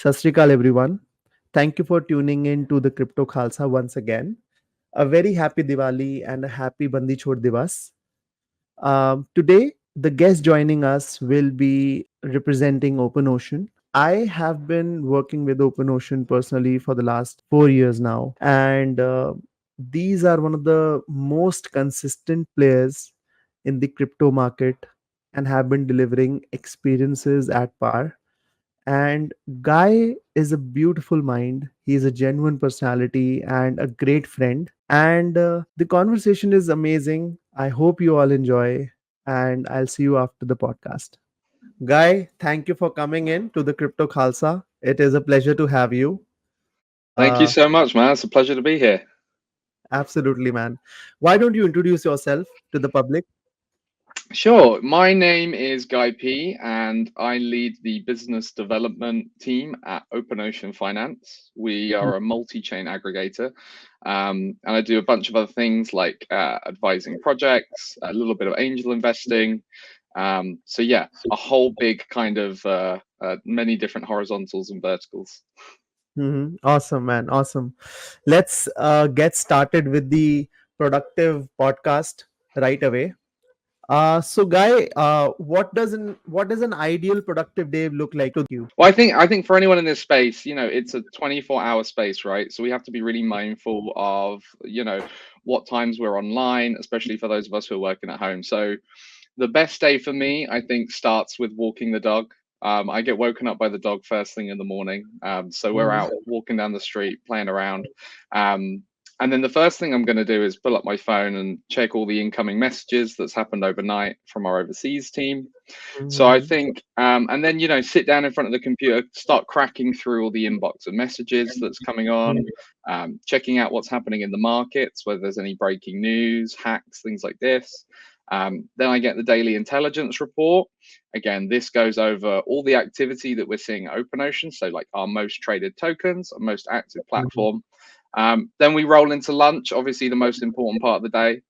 Sat Sri Akal, everyone. Thank you for tuning in to the Crypto Khalsa once again. A very happy Diwali and a happy Bandi Chhod Divas. Today, the guest joining us will be representing OpenOcean. I have been working with OpenOcean personally for the last 4 years now, and these are one of the most consistent players in the crypto market and have been delivering experiences at par. And Guy is a beautiful mind. He is a genuine personality and a great friend. And the conversation is amazing. I hope you all enjoy. And I'll see you after the podcast. Guy, thank you for coming in to the Crypto Khalsa. It is a pleasure to have you. Thank you Uh, so much, man. It's a pleasure to be here. Absolutely, man. Why don't you introduce yourself to the public? Sure. My name is Guy P, and I lead the business development team at OpenOcean Finance. We are a multi-chain aggregator, and I do a bunch of other things like advising projects, a little bit of angel investing. So yeah, a whole big kind of many different horizontals and verticals. Awesome, man. Awesome. Let's get started with the productive podcast right away. So Guy, what does an ideal productive day look like to you? Well, I think for anyone in this space, it's a 24-hour space, right? So we have to be really mindful of, what times we're online, especially for those of us who are working at home. So the best day for me, I think, starts with walking the dog. I get woken up by the dog first thing in the morning. So we're Mhm. out walking down the street, playing around. Um, and then the first thing I'm going to do is pull up my phone and check all the incoming messages that's happened overnight from our overseas team. So I Mhm. think, and then, sit down in front of the computer, start cracking through all the inbox of messages that's coming on, checking out what's happening in the markets, whether there's any breaking news, hacks, things like this. Then I get the daily intelligence report. Again, this goes over all the activity that we're seeing at OpenOcean. So, like our most traded tokens, our most active Mhm. platform. Then we roll into lunch, obviously, the most important part of the day.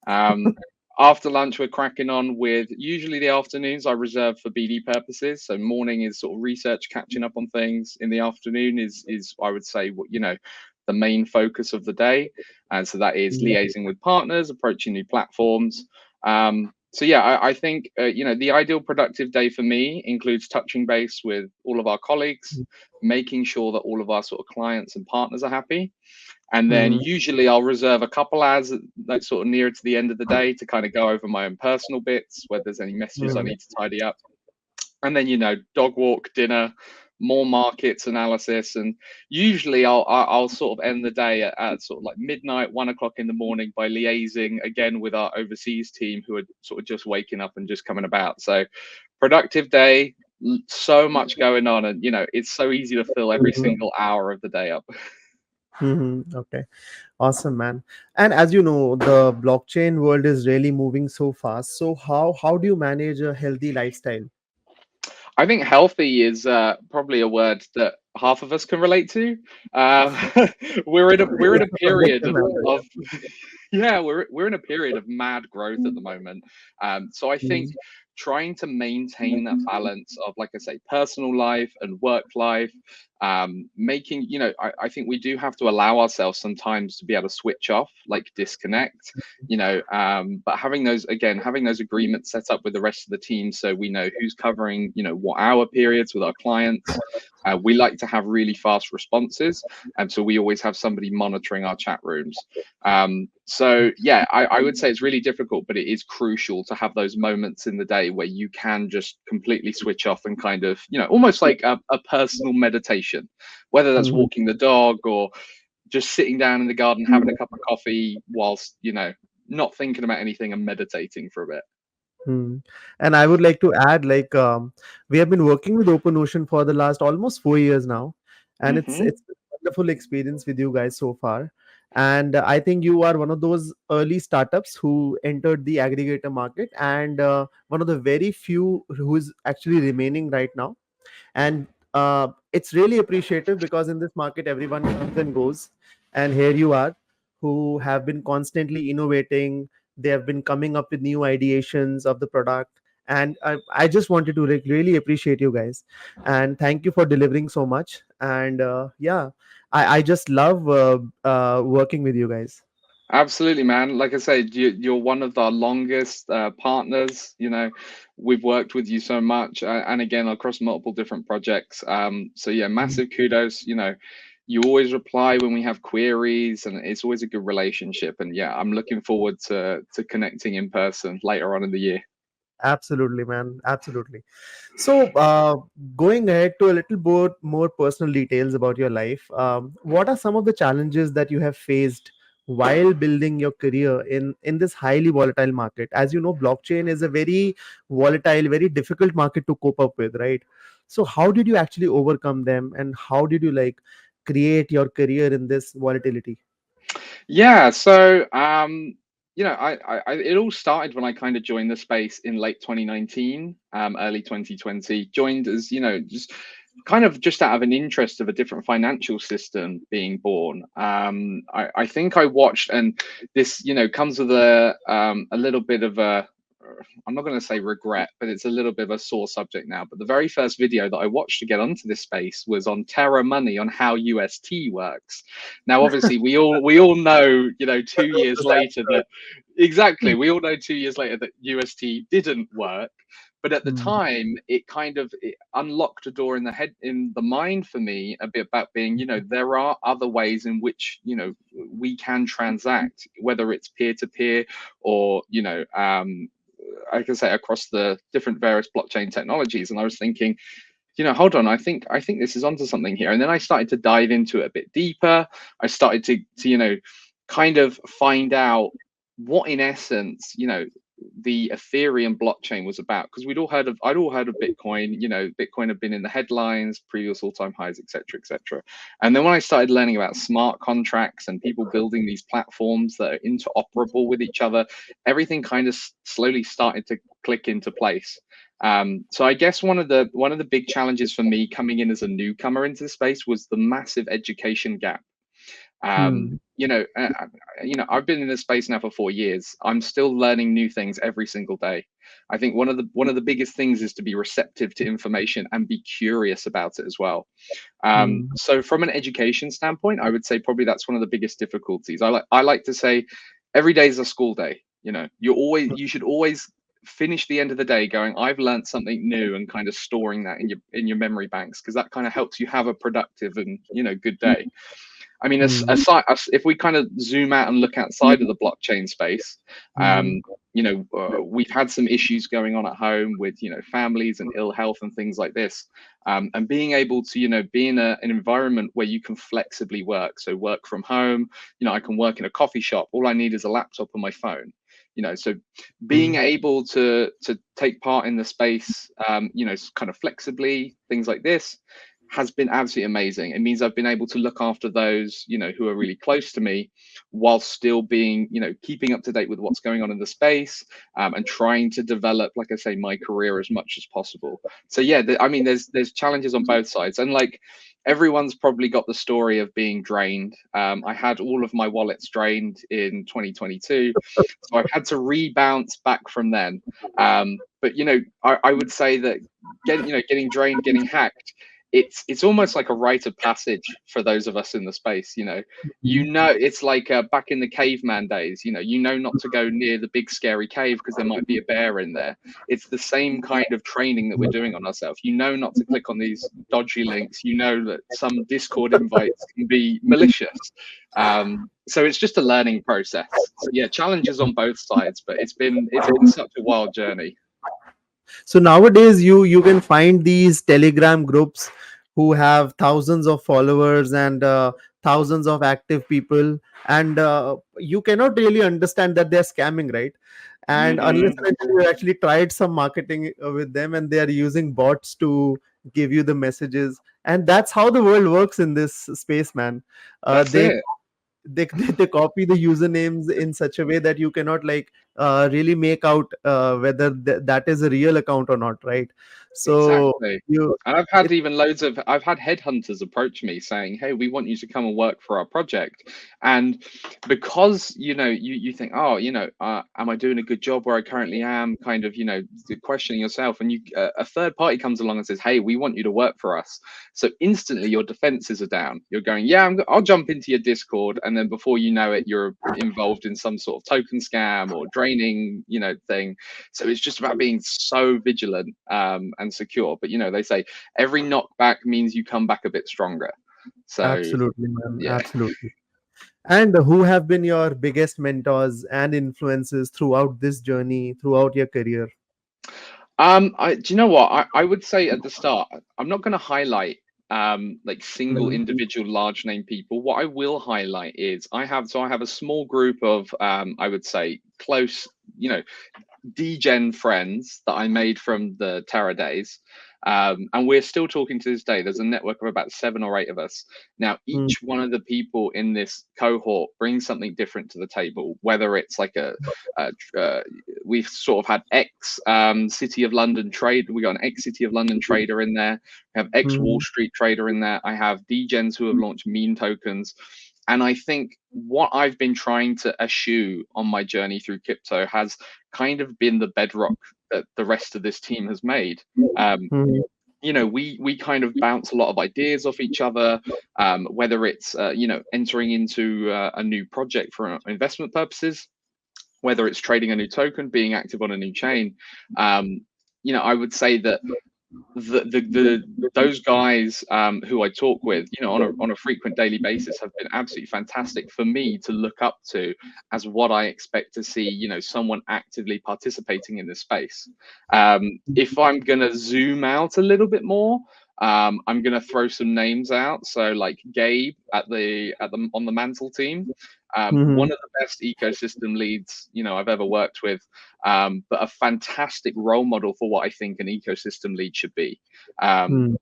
Um, After lunch, we're cracking on with usually the afternoons I reserve for BD purposes. So morning is sort of research, catching up on things. In the afternoon is I would say what the main focus of the day, and so that is Mhm. liaising with partners, approaching new platforms. So yeah, I think the ideal productive day for me includes touching base with all of our colleagues, making sure that all of our sort of clients and partners are happy, and then Mhm. usually I'll reserve a couple hours like sort of nearer to the end of the day to kind of go over my own personal bits, where there's any messages I Mhm. need to tidy up. And then, dog walk, dinner, more markets analysis. And usually I'll sort of end the day at sort of like midnight, 1 o'clock in the morning by liaising again with our overseas team who are sort of just waking up and just coming about. So productive day, so much going on. And, it's so easy to fill every Mhm. single hour of the day up. Okay, awesome, man. And as you know, the blockchain world is really moving so fast. So how do you manage a healthy lifestyle? I think healthy is probably a word that half of us can relate to. Um, we're in It's a a subjective period matter. of yeah, we're in a period of mad growth at the moment. So I think Mhm. trying to maintain that balance of, like I say, personal life and work life, making, I think we do have to allow ourselves sometimes to be able to switch off, like disconnect, but having those agreements set up with the rest of the team so we know who's covering, what hour periods with our clients. We like to have really fast responses, and so we always have somebody monitoring our chat rooms. So yeah, I would say it's really difficult, but it is crucial to have those moments in the day where you can just completely switch off and kind of, almost like a personal meditation, whether that's Mhm. walking the dog or just sitting down in the garden having a cup of coffee whilst, not thinking about anything and meditating for a bit. Hmm. And I would like to add, like, we have been working with OpenOcean for the last almost 4 years now, and it's Hmm. it's a wonderful experience with you guys so far. And I think you are one of those early startups who entered the aggregator market, and one of the very few who is actually remaining right now. And it's really appreciative because in this market everyone comes and goes, and here you are, who have been constantly innovating. They have been coming up with new ideations of the product, And I just wanted to really appreciate you guys, and thank you for delivering so much. And yeah, I just love working with you guys. Absolutely, man. Like I said, you're one of our longest partners. We've worked with you so much, and again across multiple different projects. So yeah, massive kudos. You always reply when we have queries, and it's always a good relationship. And yeah, I'm looking forward to connecting in person later on in the year. Absolutely, man. Absolutely. So, going ahead to a little bit more personal details about your life, what are some of the challenges that you have faced while building your career in this highly volatile market? As you know, blockchain is a very volatile, very difficult market to cope up with, right? So, how did you actually overcome them, and how did you like create your career in this volatility? Yeah, so it all started when I kind of joined the space in late 2019, early 2020. Joined as just kind of just out of an interest of a different financial system being born. I think I watched, and this comes with a little bit of a, I'm not going to say regret, but it's a little bit of a sore subject now. But the very first video that I watched to get onto this space was on Terra Money on how UST works. Now, obviously, we all know, 2 years later that exactly, we all know 2 years later that UST didn't work. But at the Hmm. time, it unlocked a door in the mind for me a bit about being, there are other ways in which we can transact, whether it's peer to peer or I can say across the different various blockchain technologies. And I was thinking, hold on, I think this is onto something here. And then I started to dive into it a bit deeper. I started to kind of find out what in essence, the Ethereum blockchain was about, because I'd all heard of Bitcoin. Bitcoin had been in the headlines, previous all-time highs, etc., etc. And then when I started learning about smart contracts and people building these platforms that are interoperable with each other, everything kind of slowly started to click into place. So I guess one of the big challenges for me coming in as a newcomer into the space was the massive education gap. Hmm. I've been in this space now for 4 years. I'm still learning new things every single day. I think one of the biggest things is to be receptive to information and be curious about it as well. Hmm. So from an education standpoint, I would say probably that's one of the biggest difficulties. I like to say every day is a school day. You should always finish the end of the day going, I've learned something new, and kind of storing that in your memory banks, because that kind of helps you have a productive and good day. I mean, Hmm. if we kind of zoom out and look outside of the blockchain space, Hmm. we've had some issues going on at home with families and ill health and things like this, and being able to be in an environment where you can flexibly work. So work from home. I can work in a coffee shop. All I need is a laptop and my phone. So being Hmm. able to take part in the space, kind of flexibly, things like this has been absolutely amazing. It means I've been able to look after those, who are really close to me, while still being, keeping up to date with what's going on in the space, and trying to develop, like I say, my career as much as possible. So yeah, I mean, there's challenges on both sides, and like everyone's probably got the story of being drained. I had all of my wallets drained in 2022, so I've had to rebounce back from then. But I would say that getting drained, getting hacked, it's almost like a rite of passage for those of us in the space. It's like back in the caveman days. Not to go near the big scary cave because there might be a bear in there. It's the same kind of training that we're doing on ourselves. Not to click on these dodgy links. That some Discord invites can be malicious. So it's just a learning process. So yeah, challenges on both sides, but it's been such a wild journey. So nowadays you can find these telegram groups who have thousands of followers and thousands of active people, and you cannot really understand that they're scamming, right? And unless Hmm. and until you actually tried some marketing with them, and they are using bots to give you the messages, and that's how the world works in this space, man. That's They it. they copy the usernames in such a way that you cannot like really make out whether that is a real account or not, right? So Exactly. you, And I've had it, even I've had headhunters approach me saying, "Hey, we want you to come and work for our project." And because, you think, "Oh, am I doing a good job where I currently am?" Kind of, questioning yourself, and a third party comes along and says, "Hey, we want you to work for us." So instantly your defenses are down. You're going, "Yeah, I'll jump into your Discord," and then before you know it, you're involved in some sort of token scam or draining, thing. So it's just about being so vigilant, and secure. But they say every knockback means you come back a bit stronger. So absolutely, man, yeah. absolutely. And who have been your biggest mentors and influences throughout this journey, throughout your career? Do you know what? I would say at the start, I'm not going to highlight like single Mm, individual large name people. What I will highlight is I have a small group of I would say close, degen friends that I made from the Terra days. And we're still talking to this day. There's a network of about 7 or 8 of us. Now, mm, each one of the people in this cohort brings something different to the table, whether it's like a we've sort of had ex City of London trade. We got an ex City of London trader in there. We have ex Wall mm, Street trader in there. I have degens who have launched meme tokens. And I think what I've been trying to eschew on my journey through crypto has kind of been the bedrock that the rest of this team has made. Um, mm, we kind of bounce a lot of ideas off each other, whether it's entering into a new project for investment purposes, whether it's trading a new token, being active on a new chain. I would say that those guys who I talk with, on a frequent daily basis, have been absolutely fantastic for me to look up to as what I expect to see, someone actively participating in this space. If I'm gonna zoom out a little bit more, I'm gonna throw some names out. So like Gabe at the on the Mantle team, mm, one of the best ecosystem leads I've ever worked with, but a fantastic role model for what I think an ecosystem lead should be. Um, mm,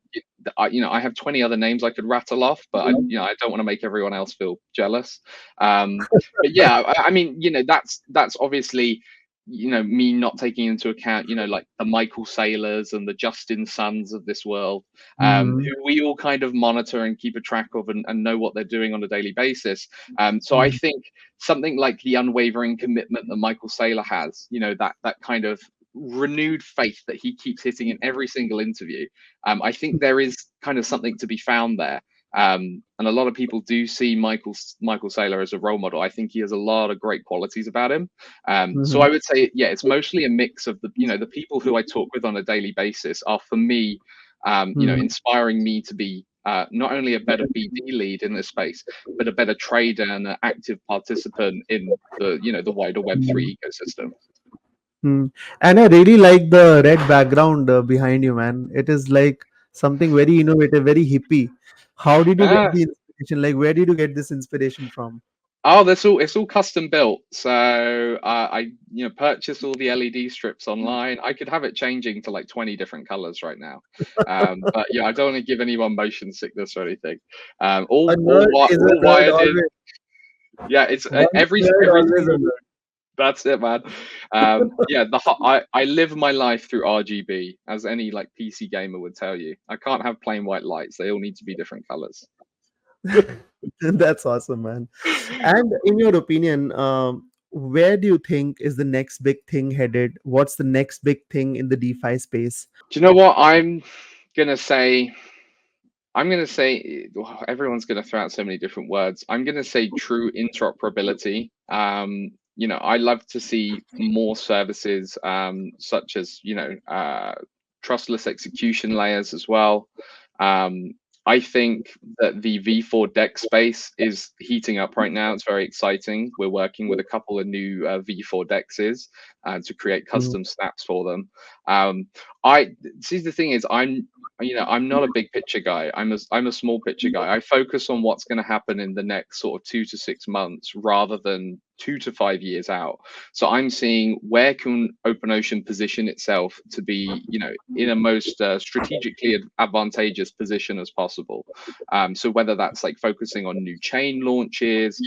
I have 20 other names I could rattle off, but I don't want to make everyone else feel jealous. But yeah, I mean, that's obviously, me not taking into account, like the Michael Saylors and the Justin Suns of this world, mm, who we all kind of monitor and keep a track of, and know what they're doing on a daily basis. So I mm, think something like the unwavering commitment that Michael Saylor has, that kind of renewed faith that he keeps hitting in every single interview. I think there is kind of something to be found there. And a lot of people do see Michael Saylor as a role model. I think he has a lot of great qualities about him. So mhm, I would say, yeah, it's mostly a mix of the people who I talk with on a daily basis are, for me, mm, inspiring me to be not only a better BD lead in this space, but a better trader and an active participant in the wider mm, Web3 ecosystem. mm. And I really like the red background behind you, man. It is like something very innovative, very hippie. How did you get Ah, the inspiration? Like, where did you get this inspiration from? oh, it's all custom built. So I purchased all the LED strips online. I could have it changing to like 20 different colors right now. But yeah, I don't want to give anyone motion sickness or anything. A All nerd is a nerd wired in. always. Yeah, it's One nerd every always a single. nerd. That's it, man. Yeah, I live my life through RGB, as any like PC gamer would tell you. I can't have plain white lights. They all need to be different colors. That's awesome, man. And in your opinion, where do you think is the next big thing headed? What's the next big thing in the DeFi space? Do you know what gonna say? I'm gonna say everyone's gonna throw out so many different words. I'm gonna say true interoperability. I love to see more services, such as trustless execution layers as well. Um, I think that the V4 deck space is heating up right now. It's very exciting. We're working with a couple of new V4 dexes to create Mm, custom snaps for them. I see. The thing is, I'm not a big picture guy. I'm a small picture guy. I focus on what's going to happen in the next sort of 2 to 6 months rather than 2 to 5 years out. So I'm seeing where can OpenOcean position itself to be, in a most strategically advantageous position as possible. So whether that's like focusing on new chain launches,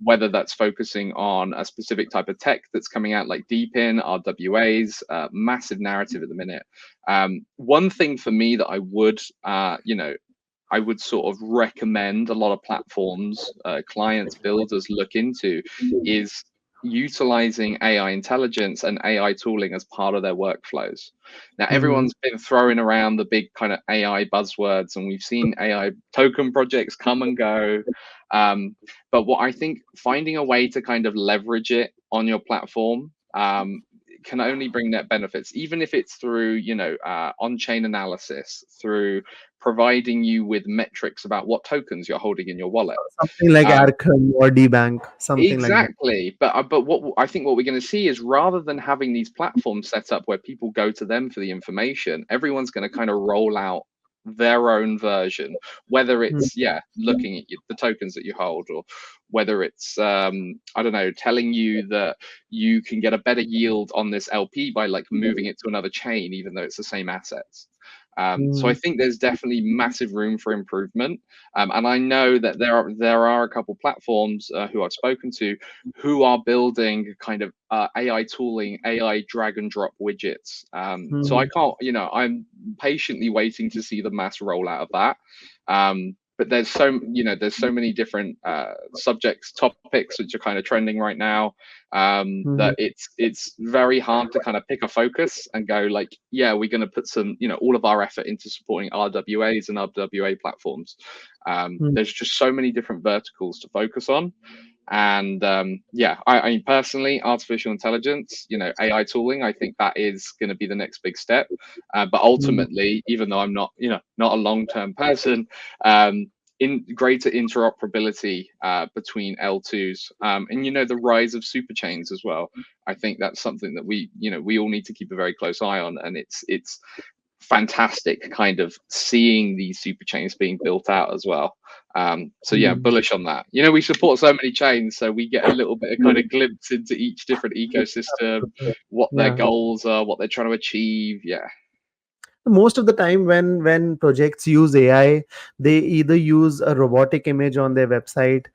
whether that's focusing on a specific type of tech that's coming out like Deepin, RWAs, massive narrative at the minute. One thing for me that I would sort of recommend a lot of platforms, clients, builders look into is utilizing AI intelligence and AI tooling as part of their workflows. Now, Mhm. everyone's been throwing around the big kind of AI buzzwords, and we've seen AI token projects come and go. But what I think finding a way to kind of leverage it on your platform can only bring net benefits, even if it's through, on-chain analysis, through providing you with metrics about what tokens you're holding in your wallet. Something like Um, Arkham or DBank, something like that. exactly, but what I think what we're going to see is rather than having these platforms set up where people go to them for the information, everyone's going to kind of roll out their own version, whether Mm, it's looking at the tokens that you hold, or whether it's I don't know, telling you that you can get a better yield on this LP by like moving it to another chain even though it's the same assets. So I mm, think there's definitely massive room for improvement, and I know that there are a couple platforms who I've spoken to who are building kind of AI tooling, AI drag and drop widgets. So I mhm, can't, I'm patiently waiting to see the mass rollout of that. But there's so many different subjects, topics which are kind of trending right now, mhm, that it's very hard to kind of pick a focus and go like, yeah, we're going to put some, all of our effort into supporting RWAs and RWA platforms. mhm. There's just so many different verticals to focus on. And I mean, personally, artificial intelligence, AI tooling, I think that is going to be the next big step. But Mhm. ultimately, even though I'm not, not a long-term person, in greater interoperability between L2s, and the rise of super chains as well. I think that's something that we all need to keep a very close eye on, and it's fantastic kind of seeing these super chains being built out as well. So yeah, Mhm. bullish on that. We support so many chains, so we get a little bit of kind of glimpse into each different ecosystem, what their Yeah. goals are, what they're trying to achieve. Yeah. Most of the time when projects use AI, they either use a robotic image on their website,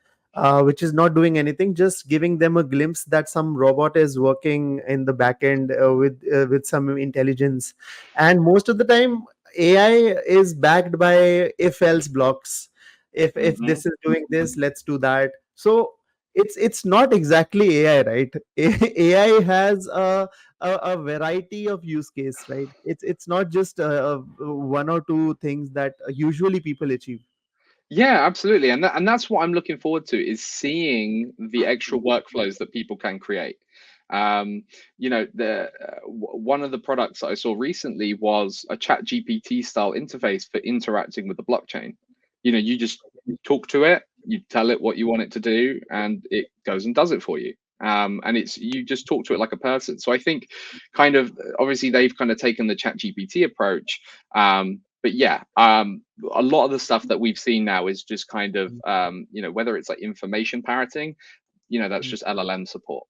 which is not doing anything, just giving them a glimpse that some robot is working in the back end with some intelligence. And most of the time AI is backed by if else blocks. If Hmm. this is doing this, let's do that. So it's not exactly AI, right? AI has a variety of use case, right? It's not just one or two things that usually people achieve. Yeah, absolutely, and that's what I'm looking forward to, is seeing the extra workflows that people can create. One of the products that I saw recently was a Chat GPT style interface for interacting with the blockchain. You just talk to it, you tell it what you want it to do, and it goes and does it for you. And it's you just talk to it like a person. So I think, kind of, obviously they've kind of taken the Chat GPT approach. But yeah, a lot of the stuff that we've seen now is just kind of, whether it's like information parroting, that's just LLM support.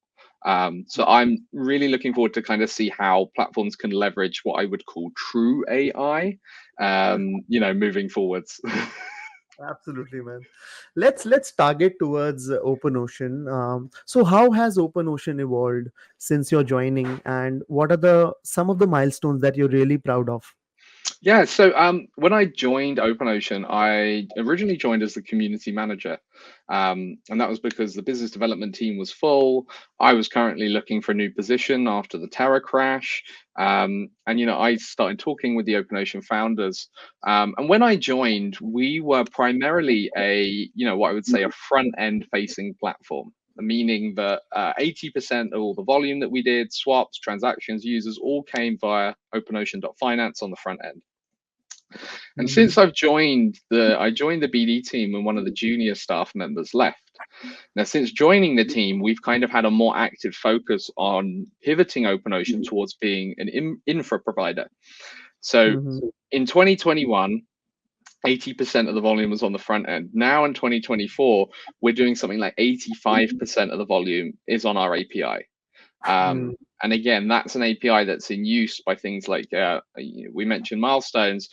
So I'm really looking forward to kind of see how platforms can leverage what I would call true AI, moving forwards. Absolutely, man. Let's target towards OpenOcean. So how has OpenOcean evolved since you're joining, and what are the some of the milestones that you're really proud of? Yeah, so when I joined OpenOcean, I originally joined as the community manager. And that was because the business development team was full. I was currently looking for a new position after the Terra crash. And, I started talking with the OpenOcean founders. And when I joined, we were primarily what I would say a front end facing platform, meaning that 80% of all the volume that we did, swaps, transactions, users, all came via OpenOcean.finance on the front end. And since Mhm, I joined the BD team when one of the junior staff members left. Now, since joining the team, we've kind of had a more active focus on pivoting OpenOcean towards being an infra provider. So mhm, in 2021, 80% of the volume was on the front end. Now in 2024, we're doing something like 85% of the volume is on our API. Mm, And again, that's an API that's in use by things like we mentioned Milestones.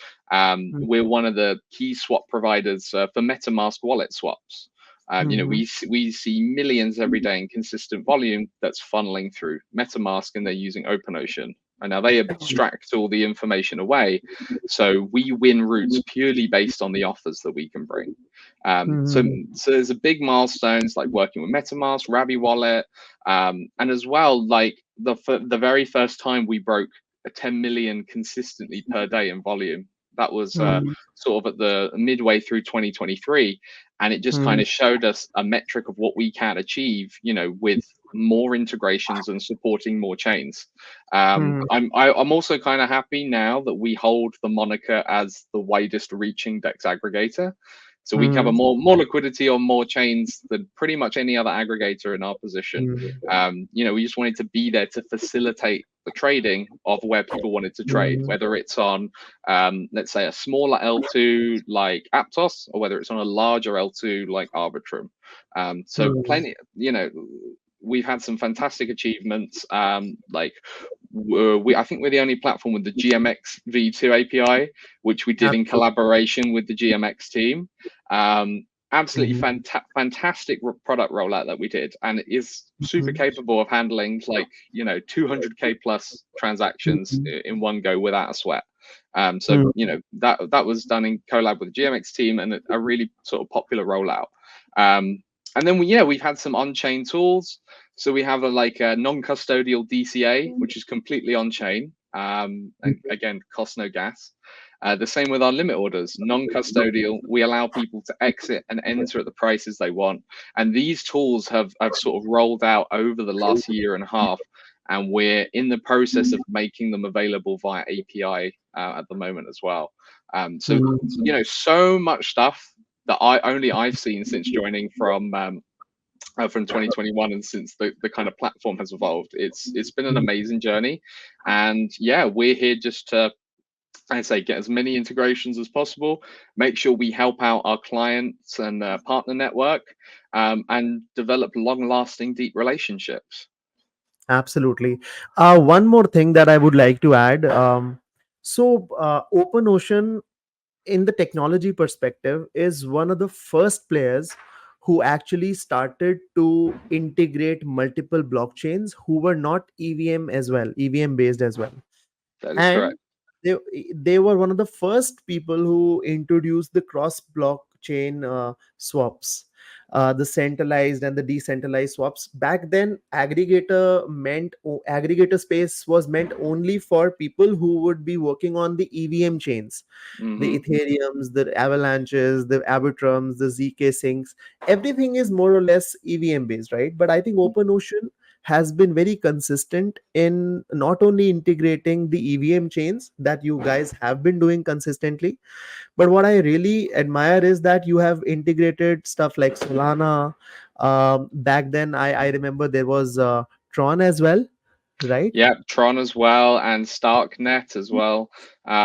mm, We're one of the key swap providers for MetaMask wallet swaps. mhm, We see millions every day in consistent volume that's funneling through MetaMask, and they're using OpenOcean. And now they abstract all the information away, so we win routes purely based on the offers that we can bring. mhm, So there's a big milestones like working with MetaMask, Rabi Wallet, and as well, like the very first time we broke a 10 million consistently per day in volume, that was mhm, sort of at the midway through 2023, and it just kind mhm, of showed us a metric of what we can achieve, with more integrations and supporting more chains. mhm, I'm also kind of happy now that we hold the moniker as the widest reaching DEX aggregator. So we cover mhm, more liquidity on more chains than pretty much any other aggregator in our position. mhm, We just wanted to be there to facilitate the trading of where people wanted to trade, mhm, whether it's on, let's say, a smaller L2 like Aptos, or whether it's on a larger L2 like Arbitrum. So mhm. plenty, we've had some fantastic achievements. I think we're the only platform with the GMX V2 API, which we did in Absolutely. collaboration with the GMX team. Absolutely Mhm, fantastic product rollout that we did, and it is super mhm, capable of handling 200k plus transactions mhm, in one go without a sweat. So mhm. that was done in collab with the GMX team, and a really sort of popular rollout. And then we've had some on-chain tools. So we have a non-custodial DCA, which is completely on-chain, and again costs no gas. The same with our limit orders, non-custodial. We allow people to exit and enter at the prices they want, and these tools have sort of rolled out over the last year and a half, and we're in the process of making them available via API at the moment as well. So Mhm. so much stuff that I've seen since joining from 2021, and since the kind of platform has evolved. It's been an amazing journey, and yeah, we're here just to, I say, get as many integrations as possible, make sure we help out our clients and partner network, and develop long-lasting, deep relationships. Absolutely. One more thing that I would like to add. OpenOcean, in the technology perspective, is one of the first players who actually started to integrate multiple blockchains who were not EVM as well, EVM based as well. That is And correct. they they were one of the first people who introduced the cross blockchain swaps, the centralized and the decentralized swaps. Back then, aggregator space was meant only for people who would be working on the EVM chains, the Hmm. Ethereums, the Avalanches, the Arbitrums, the ZK Syncs. Everything is more or less EVM based, right? But I think OpenOcean has been very consistent in not only integrating the EVM chains that you guys have been doing consistently, but what I really admire is that you have integrated stuff like Solana. Back then, I remember there was Tron as well, right? Yeah, Tron as well, and Starknet as well.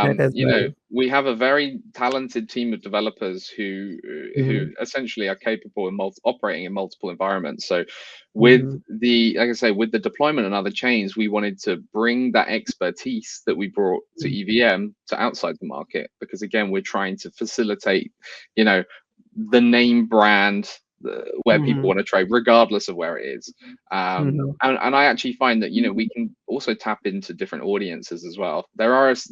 That as well. We have a very talented team of developers who Mhm, essentially are capable of operating in multiple environments. So, with mhm, like I say, with the deployment and other chains, we wanted to bring that expertise that we brought to EVM to outside the market, because again, we're trying to facilitate, you know, the name brand, where people mhm, want to trade, regardless of where it is. mhm, And I actually find that we can also tap into different audiences as well. There's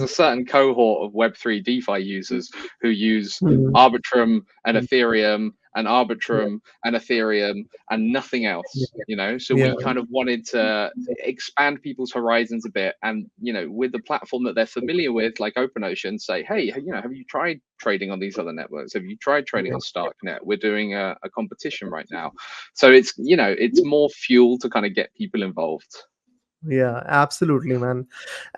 a certain cohort of Web3 DeFi users who use mhm, Arbitrum and mhm. Ethereum and Yeah, Arbitrum and Ethereum and nothing else. So yeah, we kind of wanted to expand people's horizons a bit, and with the platform that they're familiar with, like OpenOcean, say, hey, have you tried trading on these other networks? Have you tried trading yeah. on Starknet? We're doing a competition right now. So it's more fuel to kind of get people involved. Yeah, absolutely, man.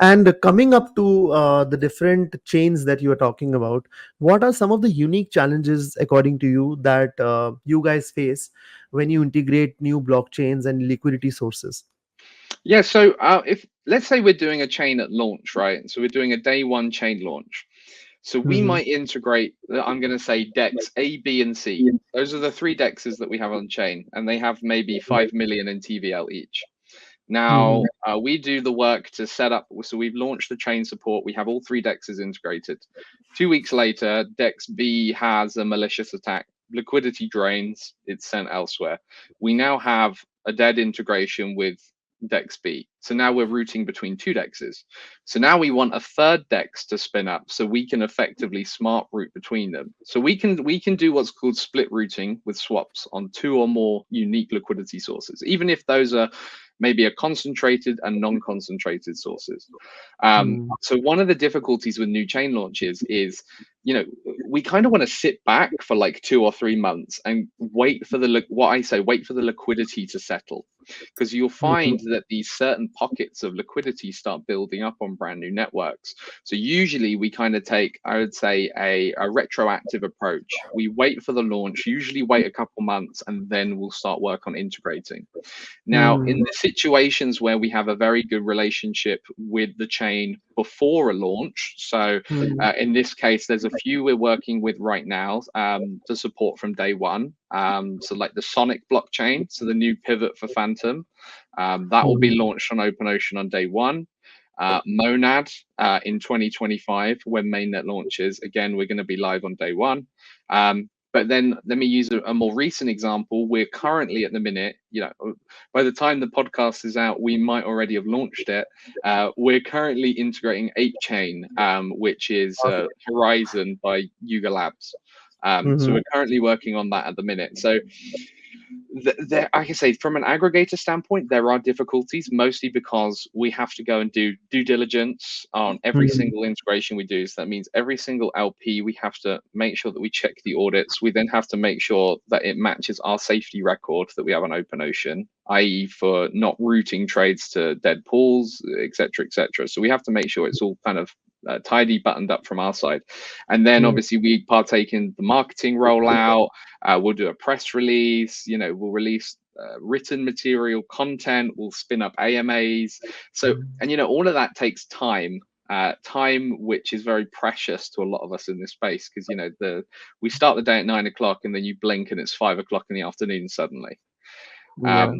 And coming up to the different chains that you are talking about, what are some of the unique challenges, according to you, that you guys face when you integrate new blockchains and liquidity sources? Yeah, so if let's say we're doing a chain at launch, right? So we're doing a day one chain launch. So we Mhm. might integrate, I'm going to say DEX A, B, and C. Those are the three DEXs that we have on chain, and they have maybe 5 million in TVL each. Mhm. Now, we do the work to set up. So we've launched the chain support. We have all three DEXs integrated. 2 weeks later, DEX B has a malicious attack. Liquidity drains, it's sent elsewhere. We now have a dead integration with DEX B. So now we're routing between two DEXs. So now we want a third DEX to spin up so we can effectively smart route between them. So we can do what's called split routing with swaps on two or more unique liquidity sources, even if those are maybe a concentrated and non-concentrated sources. Mhm. So one of the difficulties with new chain launches is, we kind of want to sit back for like 2 or 3 months and wait for wait for the liquidity to settle, because you'll Mhm. find that these certain pockets of liquidity start building up on brand new networks. So usually we kind of take, I would say, a retroactive approach. We wait for the launch, usually wait a couple months, and then we'll start work on integrating. Now, in Mhm. the situations where we have a very good relationship with the chain before a launch, so Mhm. in this case, there's a few we're working with right now to support from day one. So, like the Sonic blockchain, so the new pivot for Phantom, that will be Mhm. launched on OpenOcean on day one. Monad in 2025 when mainnet launches. Again, we're going to be live on day one. But then let me use a more recent example. We're currently at the minute, by the time the podcast is out, we might already have launched it. We're currently integrating Ape Chain, which is Horizon by Yuga Labs. So Mhm. we're currently working on that at the minute. So there, I can say, from an aggregator standpoint, there are difficulties, mostly because we have to go and do due diligence on every Mhm. single integration we do. So that means every single LP, we have to make sure that we check the audits. We then have to make sure that it matches our safety record that we have on OpenOcean, i.e., for not routing trades to dead pools, etc., etc. So we have to make sure it's all kind of tidy, buttoned up from our side. And then Mhm. obviously we partake in the marketing rollout. We'll do a press release, we'll release written material content, we'll spin up AMAs. So, and all of that takes time. Time which is very precious to a lot of us in this space, because we start the day at 9 o'clock and then you blink and it's 5 o'clock in the afternoon suddenly. Yeah.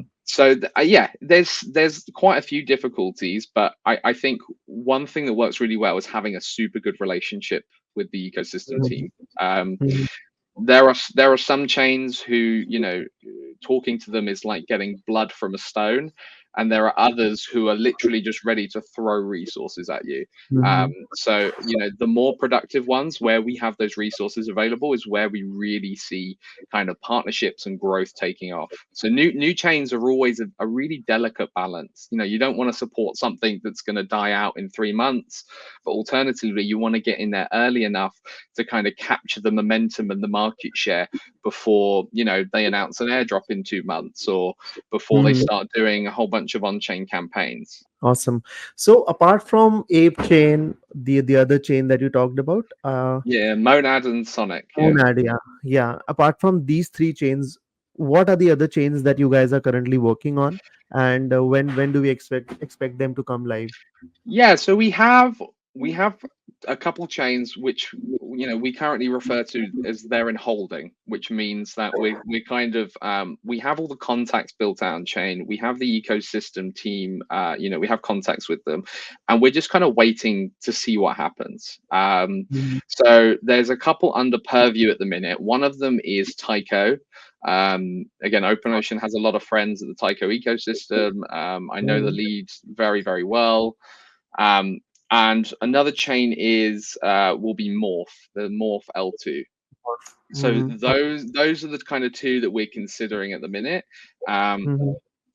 Yeah, there's quite a few difficulties, but I think one thing that works really well is having a super good relationship with the ecosystem Mhm. team. Um, Mhm. there are some chains who, talking to them is like getting blood from a stone, and there are others who are literally just ready to throw resources at you. Mhm. So the more productive ones where we have those resources available is where we really see kind of partnerships and growth taking off. So new chains are always a really delicate balance. You don't want to support something that's going to die out in 3 months, but alternatively you want to get in there early enough to kind of capture the momentum and the market share before they announce an airdrop in 2 months, or before they Mhm. start doing a whole bunch of on-chain campaigns. Awesome. So apart from Ape Chain, the other chain that you talked about, Yeah, Monad and Sonic. Yeah. Monad, yeah, yeah. Apart from these three chains, what are the other chains that you guys are currently working on, and when do we expect them to come live? Yeah, so we have a couple chains which we currently refer to as they're in holding, which means that we're kind of we have all the contacts built out on chain. We have the ecosystem team, we have contacts with them, and we're just kind of waiting to see what happens. Mhm. So there's a couple under purview at the minute. One of them is Tyco. Again, OpenOcean has a lot of friends at the Tyco ecosystem. I know the Mhm. lead very, very well. Um, and another chain is will be Morph, the Morph L2. So Mhm. those are the kind of two that we're considering at the minute. Um, Mhm.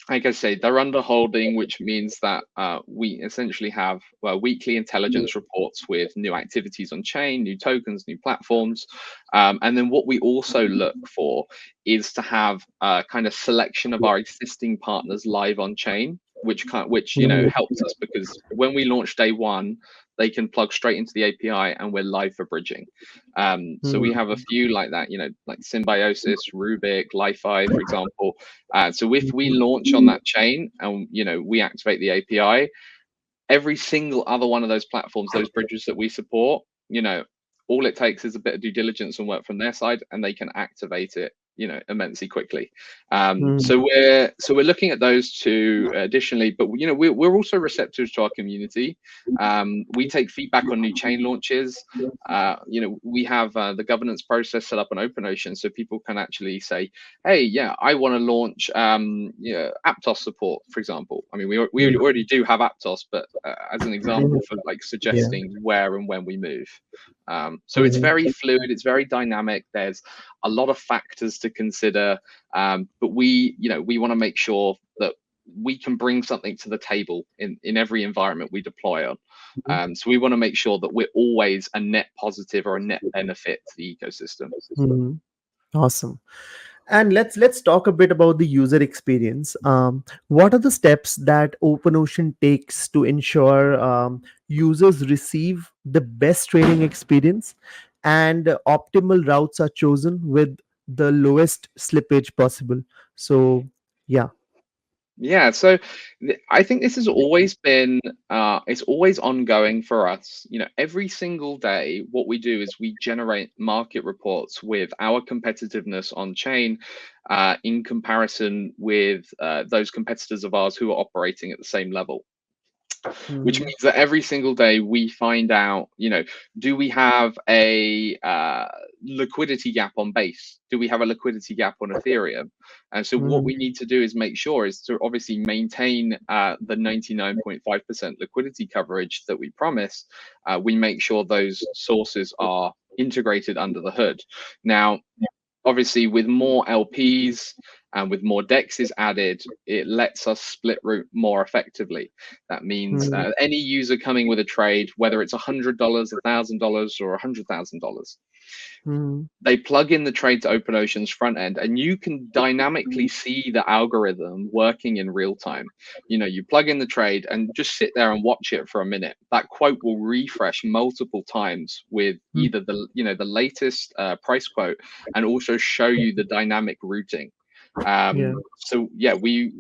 like I say, they're under holding, which means that we essentially have weekly intelligence reports with new activities on chain, new tokens, new platforms. And then what we also look for is to have a kind of selection of our existing partners live on chain, which Mhm. helps us, because when we launch day one, they can plug straight into the API and we're live for bridging. So we have a Mhm. few like that, like Symbiosis, Rubik, Li-Fi, for example. So if we launch on that chain and we activate the API, every single other one of those platforms, those bridges that we support, all it takes is a bit of due diligence and work from their side, and they can activate it, you know, immensely quickly. Mm. So we're looking at those two additionally, but you know, we're also receptive to our community. We take feedback on new chain launches. You know, we have the governance process set up on OpenOcean, so people can actually say, hey, yeah, I want to launch yeah, Aptos support, for example. I mean, we already do have Aptos, but as an example for like Yeah. suggesting where and when we move. So it's Mhm. very fluid, it's very dynamic. There's a lot of factors to consider, but we, you know, we want to make sure that we can bring something to the table in every environment we deploy on. So we want to make sure that we're always a net positive or a net benefit to the ecosystem. Mhm. Awesome. And let's talk a bit about the user experience. What are the steps that OpenOcean takes to ensure users receive the best trading experience and optimal routes are chosen with the lowest slippage possible? So, yeah. Yeah, so I think this has always been it's always ongoing for us. You know, every single day, what we do is we generate market reports with our competitiveness on chain in comparison with those competitors of ours who are operating at the same level, which Mhm. means that every single day we find out, you know, do we have a liquidity gap on base? Do we have a liquidity gap on Ethereum? And so what Mhm. we need to do is make sure is to obviously maintain the 99.5% liquidity coverage that we promise. We make sure those sources are integrated under the hood. Now, obviously with more LPs and with more dexes added, it lets us split root more effectively. That means Mhm. any user coming with a trade, whether it's $100, $1,000, or $100,000, Mhm. they plug in the trade to OpenOcean's front end, and you can dynamically see the algorithm working in real time. You know, you plug in the trade and just sit there and watch it for a minute. That quote will refresh multiple times with Mhm. either the, you know, the latest price quote, and also show you the dynamic routing. Yeah. So yeah, we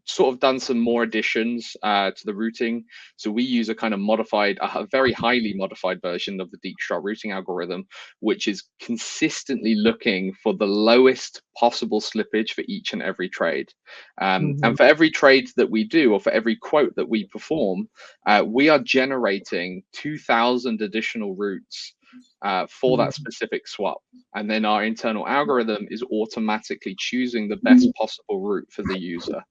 sort of done some more additions to the routing. So we use a kind of modified, a very highly modified version of the deep shot routing algorithm, which is consistently looking for the lowest possible slippage for each and every trade. Mhm. And for every trade that we do, or for every quote that we perform, we are generating 2,000 additional routes for that Mhm. specific swap. And then our internal algorithm is automatically choosing the best possible route for the user.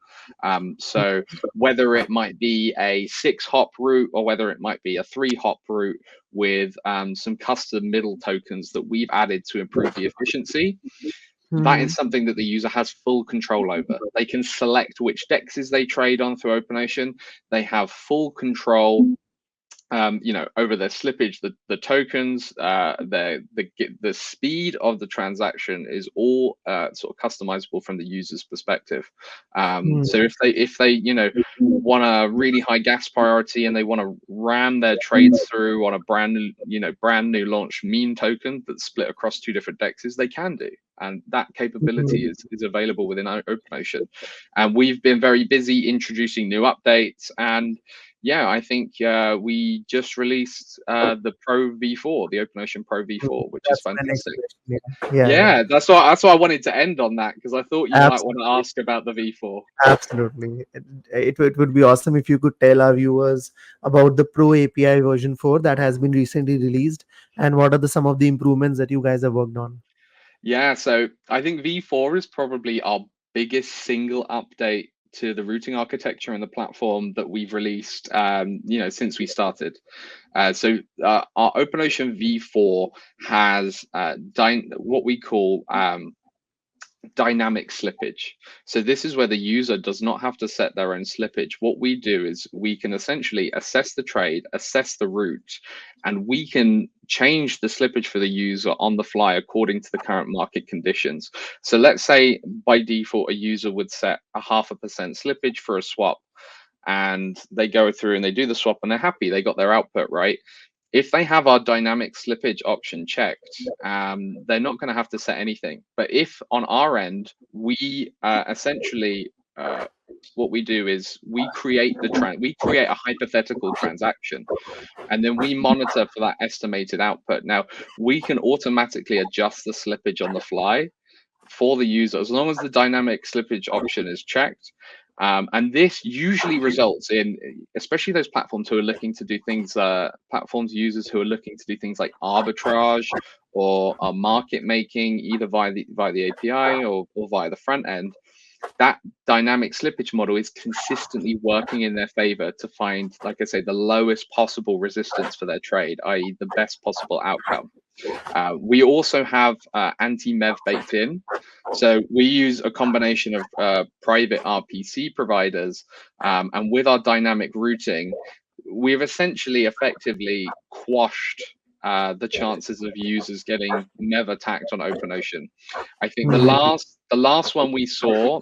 So whether it might be a 6-hop route or whether it might be a 3-hop route with some custom middle tokens that we've added to improve the efficiency, that is Mhm. something that the user has full control over. They can select which dexes they trade on through OpenOcean. They have full control, you know, over their slippage, the tokens, the speed of the transaction is all sort of customizable from the user's perspective. So Mhm. if they you know want a really high gas priority and they want to ram their trades through on a brand new launch meme token that's split across two different dexes, they can do. And that capability Mhm. is available within OpenOcean. And we've been very busy introducing new updates, and yeah, I think we just released the Pro V4, the OpenOcean Pro V4, which is That's my next fantastic. question. Yeah. Yeah. Yeah. Yeah, that's why I wanted to end on that, because I thought you might want to Absolutely. ask about the V4. Absolutely. It would be awesome if you could tell our viewers about the Pro API version 4 that has been recently released and what are some of the improvements that you guys have worked on. Yeah, so I think V4 is probably our biggest single update to the routing architecture and the platform that we've released, you know, since we started. Our OpenOcean V4 has what we call dynamic slippage. So this is where the user does not have to set their own slippage. What we do is we can essentially assess the trade, assess the route, and we can change the slippage for the user on the fly according to the current market conditions. So let's say by default a user would set a 0.5% slippage for a swap, and they go through and they do the swap and they're happy, they got their output right. If they have our dynamic slippage option checked, they're not going to have to set anything. But if on our end we essentially what we do is we create a hypothetical transaction, and then we monitor for that estimated output. Now, we can automatically adjust the slippage on the fly for the user as long as the dynamic slippage option is checked. And this usually results in, especially those platforms who are looking to do things, platforms users who are looking to do things like arbitrage or market making, either via the API or via the front end. That dynamic slippage model is consistently working in their favor to find, like I say, the lowest possible resistance for their trade, i.e., the best possible outcome. We also have anti-MEV baked in. So we use a combination of private RPC providers, and with our dynamic routing, we've essentially effectively quashed the chances of users getting MEV attacked on OpenOcean. I think the last one we saw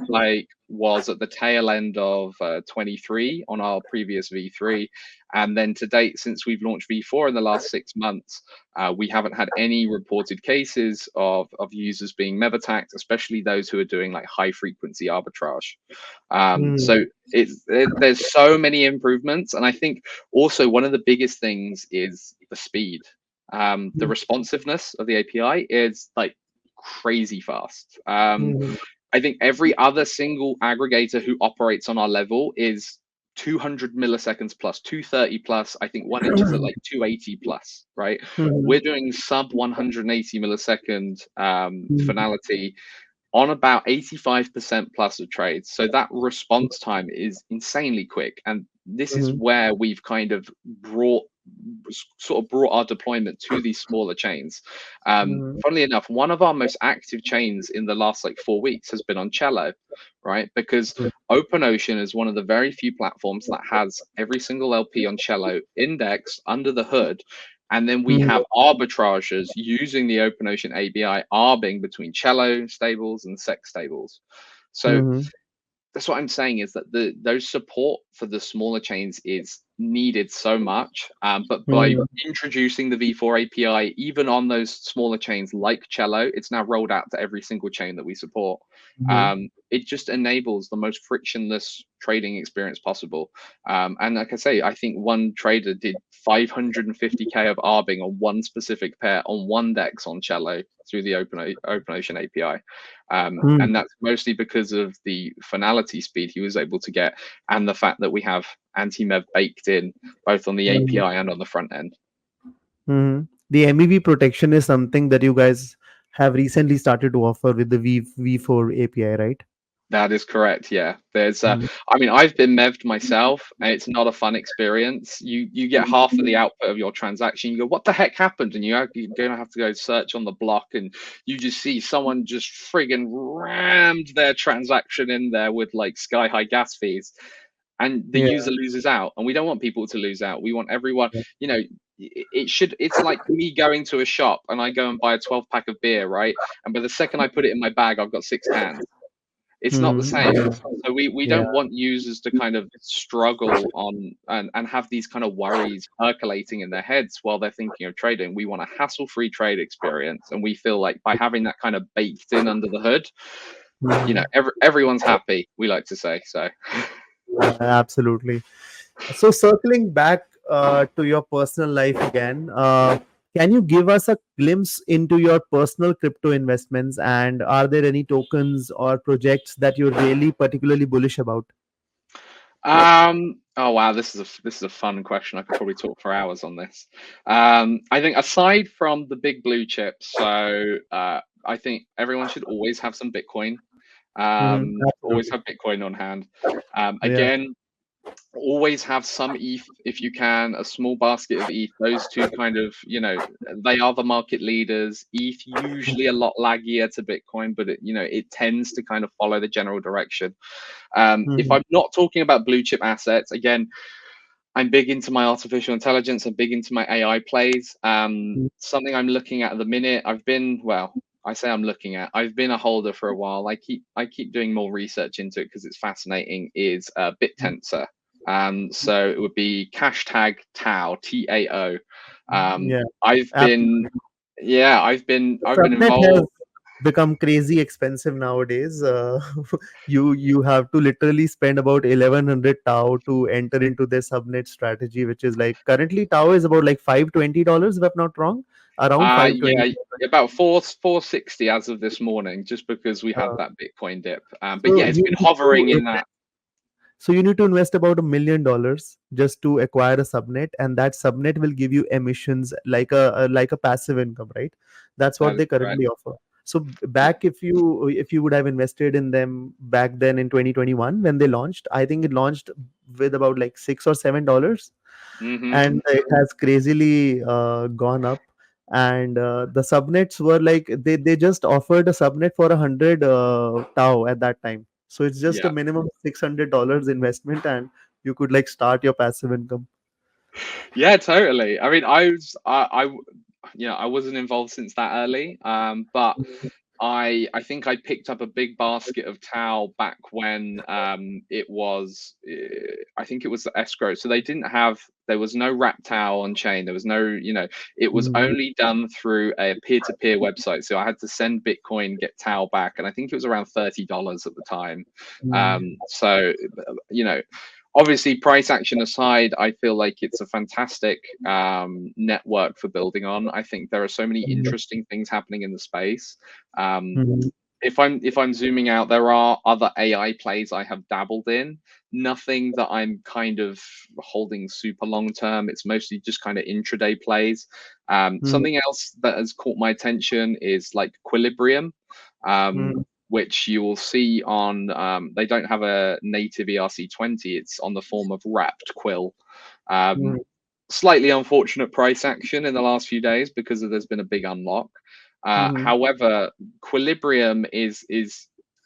was at the tail end of 23 on our previous V3, and then to date, since we've launched V4 in the last 6 months, we haven't had any reported cases of users being MEV attacked, especially those who are doing like high frequency arbitrage. So there's so many improvements, and I think also one of the biggest things is the speed. The responsiveness of the API is like crazy fast. I think every other single aggregator who operates on our level is 200 milliseconds plus, 230 plus. I think one inch is at like 280 plus, right? We're doing sub 180 millisecond finality on about 85% plus of trades. So that response time is insanely quick. And this is where we've kind of brought our deployment to these smaller chains. Funnily enough, one of our most active chains in the last like 4 weeks has been on Cello, right? Because OpenOcean is one of the very few platforms that has every single LP on Cello indexed under the hood. And then we have arbitrageurs using the OpenOcean API arbing between Cello stables and SEC stables. So that's what I'm saying, is that those support for the smaller chains is needed so much. But by introducing the V4 API, even on those smaller chains like Cello, it's now rolled out to every single chain that we support. It just enables the most frictionless trading experience possible. And like I say, I think one trader did 550K of arbing on one specific pair on one DEX on Cello through the OpenOcean API. And that's mostly because of the finality speed he was able to get, and the fact that we have anti-MEV baked in both on the API and on the front end. The MEV protection is something that you guys have recently started to offer with the V4 API, right? That is correct. Yeah, there's. I mean, I've been MEV'd myself, and it's not a fun experience. You get half of the output of your transaction. You go, what the heck happened? And you're gonna have to go search on the block, and you just see someone just friggin' rammed their transaction in there with like sky high gas fees, and the user loses out. And we don't want people to lose out. We want everyone. You know, it's like me going to a shop and I go and buy a 12-pack of beer, right? And by the second I put it in my bag, I've got 6 cans. It's not the same. So we don't want users to kind of struggle on and have these kind of worries percolating in their heads while they're thinking of trading. We want a hassle-free trade experience, and we feel like by having that kind of baked in under the hood, you know, everyone's happy, we like to say. So absolutely. So circling back to your personal life again, can you give us a glimpse into your personal crypto investments, and are there any tokens or projects that you're really particularly bullish about? oh wow, this is a fun question. I could probably talk for hours on this. I think aside from the big blue chips, so I think everyone should always have some Bitcoin. Always have Bitcoin on hand. Again, always have some ETH if you can, a small basket of ETH. Those two kind of, you know, they are the market leaders. ETH usually a lot laggier to Bitcoin, but it tends to kind of follow the general direction. If I'm not talking about blue chip assets, again, I'm big into my artificial intelligence. I'm big into my AI plays. Something I'm looking at the minute. I've been a holder for a while. I keep doing more research into it because it's fascinating. Is BitTensor. So it would be hashtag Tao, TAO. I've been involved. become crazy expensive nowadays. You have to literally spend about 1100 tau to enter into their subnet strategy, which is like currently tau is about like $520 if I'm not wrong, around 520. Yeah, about 460 as of this morning, just because we had Uh, that Bitcoin dip. But so yeah, it's you been need to hovering in that. So you need to invest about $1 million just to acquire a subnet, and that subnet will give you emissions like a passive income, right? That's That what is they correct. currently offer. So Yeah. back if you would have invested in them back then in 2021 when they launched, I think it launched with about like $6 or $7, Hmm. and it has crazily gone up. And the subnets were like they just offered a subnet for 100 tau at that time, so it's just a Yeah. minimum $600 investment, and you could like start your passive income. Yeah, totally. I mean, I wasn't involved since that early, but I think I picked up a big basket of towel back when it was I think it was the escrow. So there was no wrap towel on chain. There was no, it was Mhm. only done through a peer-to-peer website. So I had to send Bitcoin, get towel back, and I think it was around $30 at the time. Mhm. So you know, obviously price action aside, I feel like it's a fantastic network for building on. I think there are so many Mhm. interesting things happening in the space. um, Mhm. if I'm zooming out, there are other AI plays I have dabbled in. Nothing that I'm kind of holding super long term. It's mostly just kind of intraday plays. Mhm. Something else that has caught my attention is like Equilibrium, Mhm. which you will see on. They don't have a native ERC20. It's on the form of wrapped quill. Um, Mhm. Slightly unfortunate price action in the last few days because there's been a big unlock. Mhm. However, Equilibrium is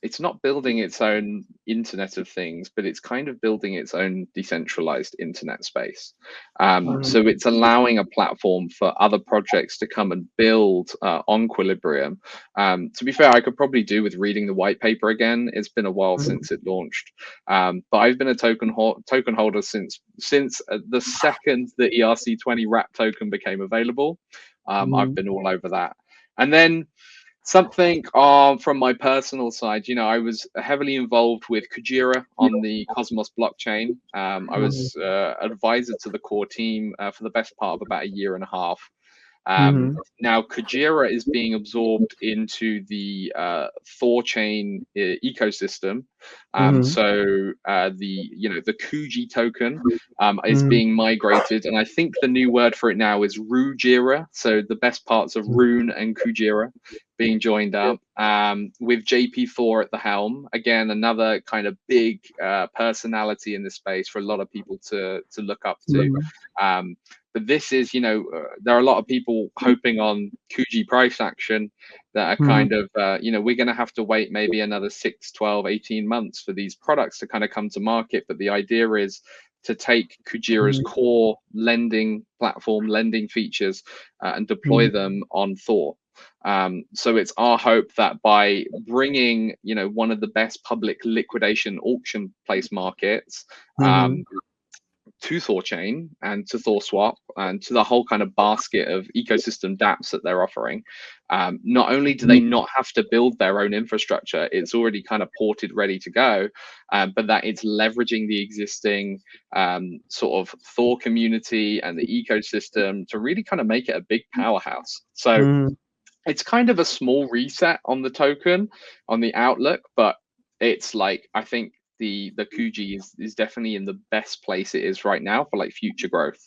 it's not building its own Internet of Things, but it's kind of building its own decentralized internet space. Mhm. So it's allowing a platform for other projects to come and build on Equilibrium. To be fair, I could probably do with reading the white paper again. It's been a while Mhm. since it launched, but I've been a token holder since the second the ERC20 wrap token became available. I've Mhm. been all over that. And then something from my personal side, I was heavily involved with Kujira on the Cosmos blockchain. I Mhm. was advisor to the core team for the best part of about a year and a half. Mhm. Now, Kujira is being absorbed into the Thor chain ecosystem. Mhm. The Kuji token is Mhm. being migrated, and I think the new word for it now is Rujira. So the best parts of Mhm. Rune and Kujira being joined Yes. up with JP4 at the helm. Again, another kind of big personality in this space for a lot of people to look up to. Mhm. But this is, there are a lot of people hoping on Kuji price action that are Mhm. kind of, we're going to have to wait maybe another 6, 12, 18 months for these products to kind of come to market. But the idea is to take Kujira's Mhm. core lending platform, lending features, and deploy Mhm. them on Thor. So it's our hope that by bringing, one of the best public liquidation auction place markets, Mhm. um, to Thorchain and to ThorSwap and to the whole kind of basket of ecosystem dApps that they're offering. Not only do they not have to build their own infrastructure, it's already kind of ported, ready to go, but that it's leveraging the existing sort of Thor community and the ecosystem to really kind of make it a big powerhouse. So Mhm. it's kind of a small reset on the token, on the outlook, but it's like I think the Kuji is definitely in the best place it is right now for like future growth.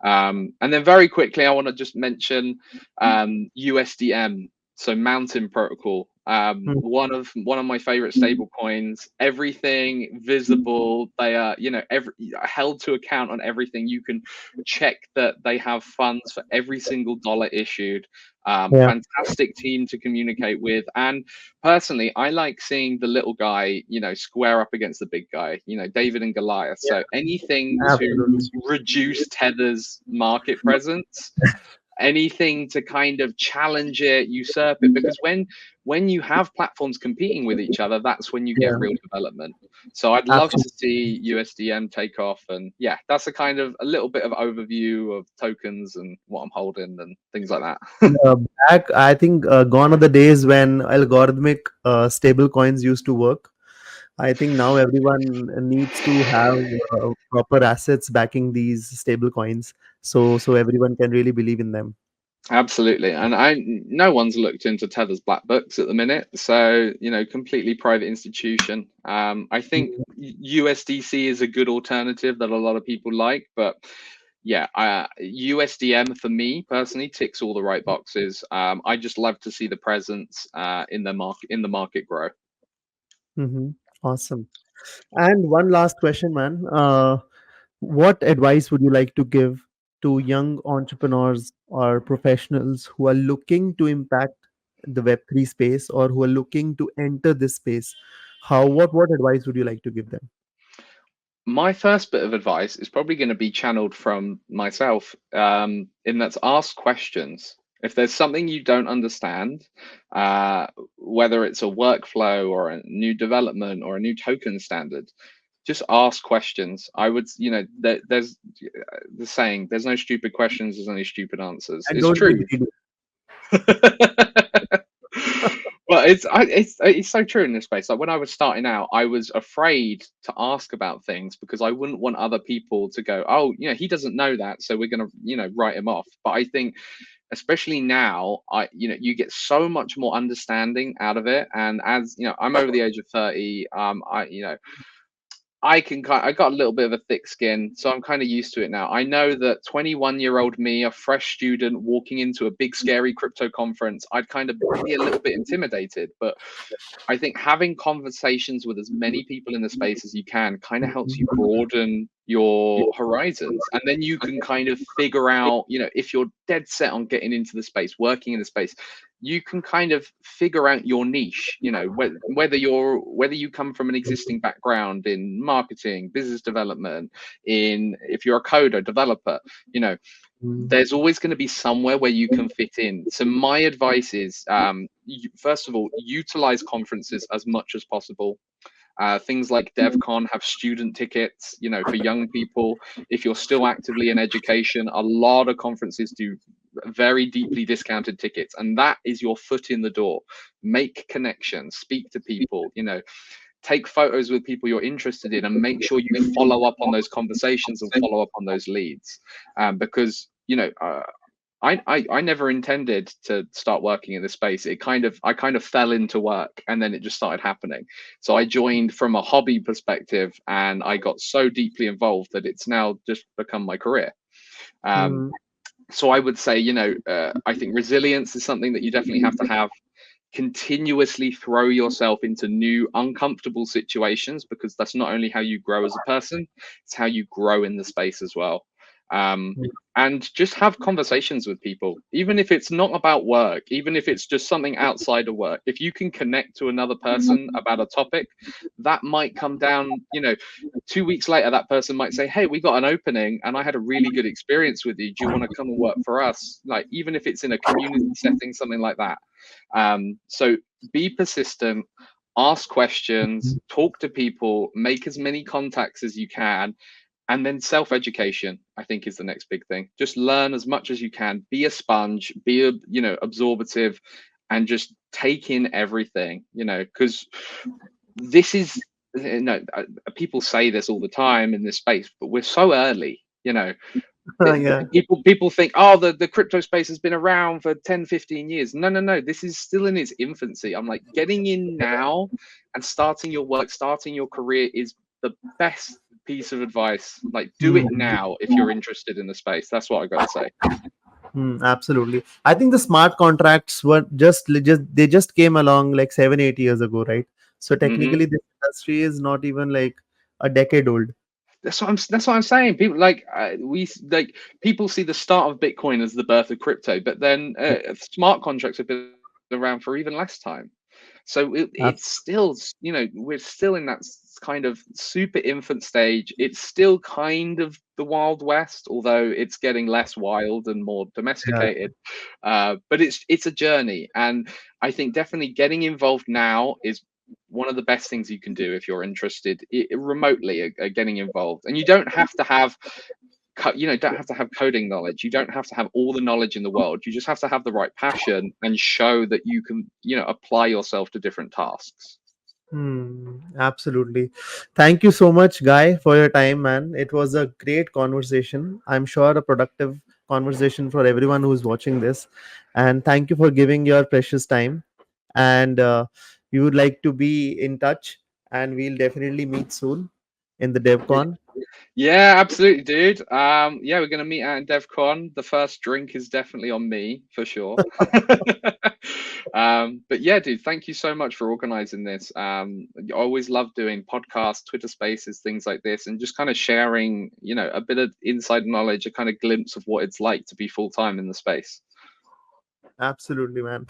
And then very quickly, I want to just mention USDM, so Mountain Protocol. Mhm. One of my favorite stable coins. Everything visible. They are every held to account on everything. You can check that they have funds for every single dollar issued. Yeah. Fantastic team to communicate with. And personally, I like seeing the little guy, square up against the big guy, David and Goliath. So Yeah. anything to Absolutely. reduce Tether's market presence anything to kind of challenge it, usurp it, because when you have platforms competing with each other, that's when you get Yeah, real development. So I'd love to absolutely. see USDM take off, and yeah, that's a kind of a little bit of overview of tokens and what I'm holding and things like that. Yeah, back, I think gone are the days when algorithmic stable coins used to work. I think now everyone needs to have proper assets backing these stable coins, so everyone can really believe in them. Absolutely, and no one's looked into Tether's black books at the minute, so completely private institution. I think USDC is a good alternative that a lot of people like, but yeah, USDM for me personally ticks all the right boxes. I just love to see the presence in the market grow. Hmm. Awesome. And one last question, man. What advice would you like to give to young entrepreneurs or professionals who are looking to impact the Web3 space or who are looking to enter this space? What advice would you like to give them? My first bit of advice is probably going to be channeled from myself, in that's ask questions. If there's something you don't understand, whether it's a workflow or a new development or a new token standard, just ask questions. I would, there's the saying, there's no stupid questions, there's only stupid answers. And It's don't be true. greedy. Well, it's so true in this space. Like when I was starting out, I was afraid to ask about things because I wouldn't want other people to go, oh, he doesn't know that, so we're gonna, write him off. But I think, especially now, you get so much more understanding out of it. And as I'm over the age of 30. I got a little bit of a thick skin, so I'm kind of used to it now. I know that 21-year-old me, a fresh student walking into a big scary crypto conference, I'd kind of be a little bit intimidated, but I think having conversations with as many people in the space as you can kind of helps you broaden your horizons. And then you can kind of figure out, if you're dead set on getting into the space, working in the space, you can kind of figure out your niche, whether you come from an existing background in marketing, business development, in if you're a coder, developer, you know, Mm, there's always going to be somewhere where you can fit in. So my advice is, first of all, utilize conferences as much as possible. Things like DevCon have student tickets, for young people. If you're still actively in education, a lot of conferences do very deeply discounted tickets, and that is your foot in the door. Make connections, speak to people, take photos with people you're interested in, and make sure you follow up on those conversations and follow up on those leads, because I never intended to start working in this space. I kind of fell into work and then it just started happening. So I joined from a hobby perspective and I got so deeply involved that it's now just become my career. Um, mm, so I would say, I think resilience is something that you definitely have to have. Continuously throw yourself into new uncomfortable situations, because that's not only how you grow as a person, it's how you grow in the space as well. um, mm, and just have conversations with people, even if it's not about work, even if it's just something outside of work. If you can connect to another person about a topic, that might come down, 2 weeks later, that person might say, hey, we got an opening and I had a really good experience with you, do you want to come and work for us? Like, even if it's in a community setting, something like that. So be persistent, ask questions, talk to people, make as many contacts as you can, and then self-education, I think, is the next big thing. Just learn as much as you can, be a sponge, be absorbative, and just take in everything, because this is, people say this all the time in this space, but we're so early. yeah. People think, oh, the crypto space has been around for 10, 15 years. No, no, no, this is still in its infancy. I'm like, getting in now and starting your work, starting your career is the best piece of advice. Like, do it Mm, now if you're interested in the space. That's what I got to say. absolutely. I think the smart contracts were just they just came along like 7 8 years ago, right? So Hmm. technically, this industry is not even like a decade old. That's what I'm saying. People like, like, people see the start of Bitcoin as the birth of crypto, but then smart contracts have been around for even less time. So it's Abs- still, we're still in that it's kind of super infant stage. It's still kind of the Wild West, although it's getting less wild and more Yeah. domesticated. But it's a journey, and I think definitely getting involved now is one of the best things you can do if you're interested remotely getting involved. And you don't have to have don't have to have coding knowledge. You don't have to have all the knowledge in the world. You just have to have the right passion and show that you can, apply yourself to different tasks. Absolutely. Thank you so much, Guy, for your time, man. It was a great conversation. I'm sure a productive conversation for everyone who's watching this. And thank you for giving your precious time. And we would like to be in touch, and we'll definitely meet soon in the DevCon. Yeah, absolutely, dude. Yeah, we're gonna meet out in DevCon. The first drink is definitely on me for sure. But yeah, dude, thank you so much for organizing this. I always love doing podcasts, Twitter Spaces, things like this, and just kind of sharing, a bit of inside knowledge, a kind of glimpse of what it's like to be full time in the space. Absolutely, man.